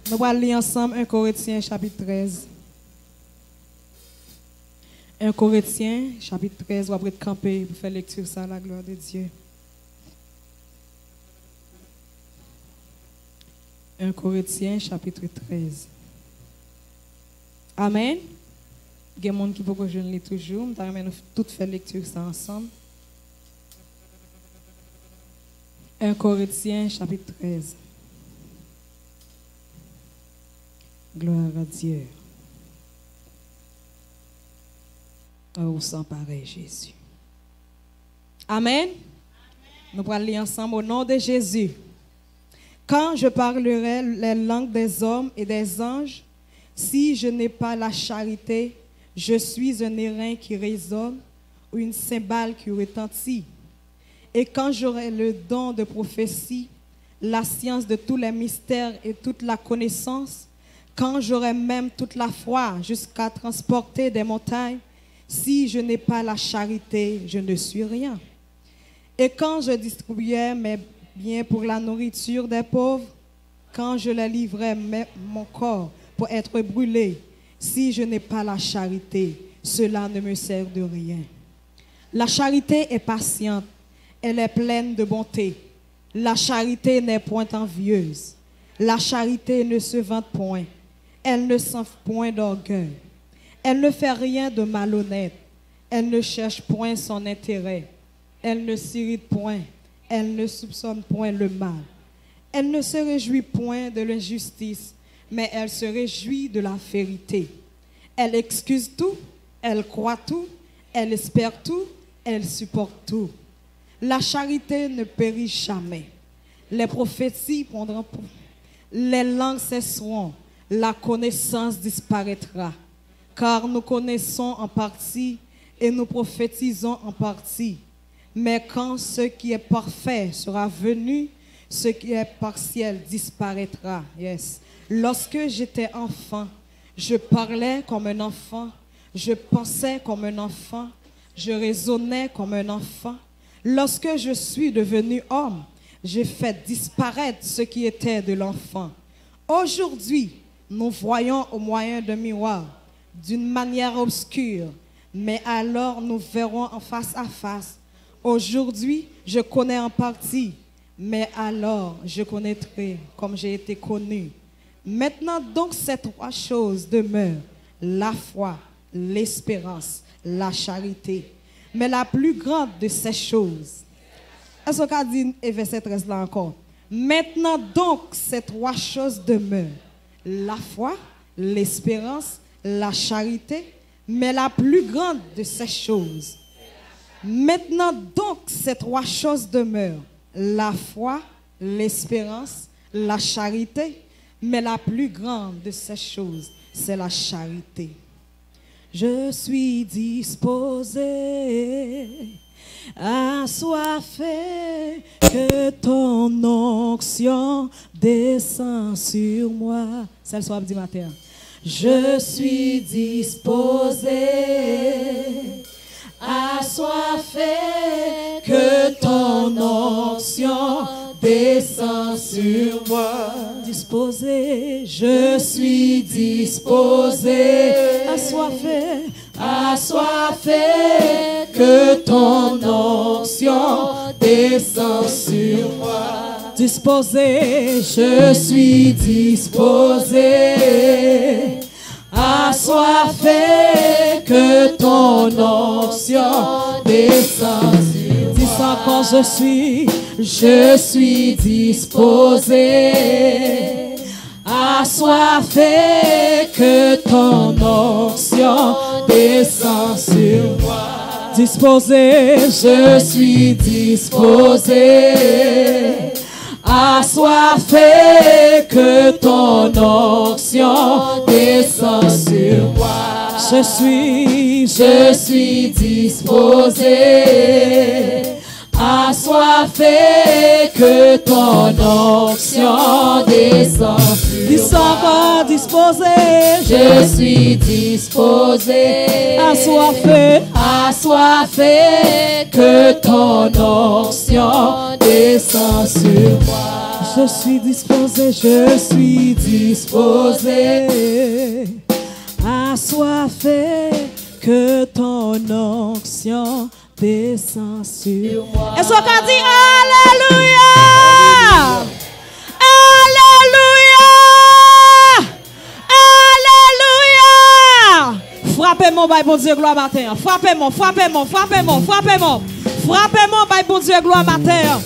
Nous allons lire ensemble 1 Corinthiens chapitre 13. 1 Corinthiens chapitre 13, on va camper pour faire lecture ça à la gloire de Dieu. 1 Corinthiens chapitre 13. Amen. Il y a des gens qui peuvent que je ne lis toujours. Nous allons tout faire lecture ça ensemble. 1 Corinthiens chapitre 13. Gloire à Dieu. Oh, sans pareil, Jésus. Amen. Nous allons lire ensemble au nom de Jésus. Quand je parlerai les langues des hommes et des anges, si je n'ai pas la charité, je suis un airain qui résonne ou une cymbale qui retentit. Et quand j'aurai le don de prophétie, la science de tous les mystères et toute la connaissance, quand j'aurai même toute la foi jusqu'à transporter des montagnes, si je n'ai pas la charité, je ne suis rien. Et quand je distribuais mes biens pour la nourriture des pauvres, quand je les livrais mon corps pour être brûlé, si je n'ai pas la charité, cela ne me sert de rien. La charité est patiente, elle est pleine de bonté. La charité n'est point envieuse. La charité ne se vante point. Elle ne s'enfle point d'orgueil. Elle ne fait rien de malhonnête. Elle ne cherche point son intérêt. Elle ne s'irrite point. Elle ne soupçonne point le mal. Elle ne se réjouit point de l'injustice, mais elle se réjouit de la vérité. Elle excuse tout, elle croit tout, elle espère tout, elle supporte tout. La charité ne périt jamais. Les prophéties prendront, les langues cesseront, la connaissance disparaîtra. Car nous connaissons en partie et nous prophétisons en partie. Mais quand ce qui est parfait sera venu, ce qui est partiel disparaîtra. Yes. Lorsque j'étais enfant, je parlais comme un enfant, je pensais comme un enfant, je raisonnais comme un enfant. Lorsque je suis devenu homme, j'ai fait disparaître ce qui était de l'enfant. Aujourd'hui, nous voyons au moyen d'un miroir, d'une manière obscure, mais alors nous verrons en face à face. Aujourd'hui, je connais en partie, mais alors je connaîtrai comme j'ai été connu. Maintenant donc ces trois choses demeurent, la foi, l'espérance, la charité. Mais la plus grande de ces choses, est-ce qu'on a dit verset 13 là encore? Maintenant donc ces trois choses demeurent, la foi, l'espérance, la charité, mais la plus grande de ces choses. Maintenant donc ces trois choses demeurent, la foi, l'espérance, la charité, mais la plus grande de ces choses, c'est la charité. Je suis disposé, assoiffé, que ton onction descend sur moi. C'est le soir du matin. Je suis disposé, assoiffé, que ton onction descend sur moi. Disposé, je suis disposé, assoiffé, assoiffé, que ton onction descend sur moi. Disposé, je suis disposé, assoiffé, que ton onction descend sur moi. Dis encore, je suis disposé, assoiffé, que ton onction descend sur moi. Disposé, je suis disposé, assoiffé, que ton onction descend sur moi. Je suis disposé, assoiffé, que ton onction descend sur moi. Disposé, je suis disposé, assoiffé, assoiffé, que ton onction descend sur moi. Je suis disposé, disposé, assoiffé, que ton onction descend sur moi. Est-ce qu'on dit Alléluia? Alléluia! Alléluia! Frappez-moi, by bon Dieu, gloire matin. Frappez-moi, frappez-moi, frappez-moi, frappez-moi. Frappez-moi, by bon Dieu, gloire matin.